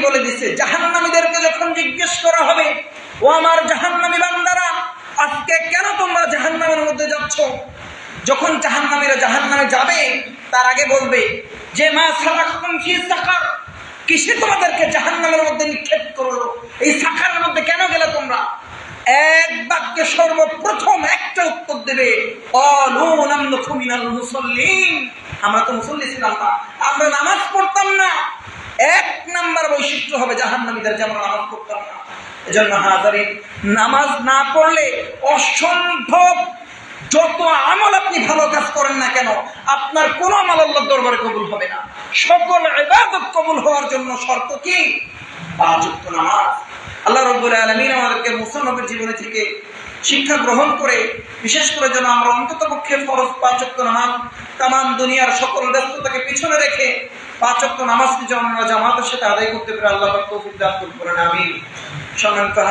বলে দিছে, জাহান্নামীদেরকে যখন জিজ্ঞেস করা হবে, ও আমার জাহান্নামী বান্দারা, আজকে কেন তোমরা জাহান্নামের মধ্যে যাচ্ছ? যখন জাহান্নামীরা জাহান্নামে যাবে, তার আগে বলবে যে মা সালাকুম ফি সাকার, কিসে তোমাদেরকে জাহান্নামের মধ্যে নিক্ষেপ করলো? এই সাকারের মধ্যে কেন গেলে তোমরা? এক বাক্যে সর্বপ্রথম একটা উত্তর দেবে, ক্বালু লাম নাকু মিনাল মুসাল্লিন, আমরা তো মুসল্লি ছিলাম না, আমরা নামাজ পড়তাম না। এক নাম্বার বৈশিষ্ট্য হবে জাহান্নামীদের, যেমন নামাজ পড়তাম না। এজন্য হাজারিন, নামাজ না পড়লে অসম্ভব যত আমল আপনি ভালো কাজ করেন না কেন, আপনার কোন আমল আল্লাহর দরবারে কবুল হবে না। সকল ইবাদত কবুল হওয়ার জন্য শর্ত কি? 5 ওয়াক্ত নামাজ। আল্লাহ রাব্বুল আলামিন আমাদেরকে মুসলমানদের জীবনে থেকে শিক্ষা গ্রহণ করে, বিশেষ করে যেন আমরা অন্ততপক্ষে ফরজ 5 ওয়াক্ত নামাজ, তামাম দুনিয়ার সকল ব্যস্ততাকে পিছনে রেখে 5 ওয়াক্ত নামাজকে যেন আমরা জামাতের সাথে আদায় করতে পারি, আল্লাহ পাক তৌফিক দান করুন। আমিন। সম্মানিত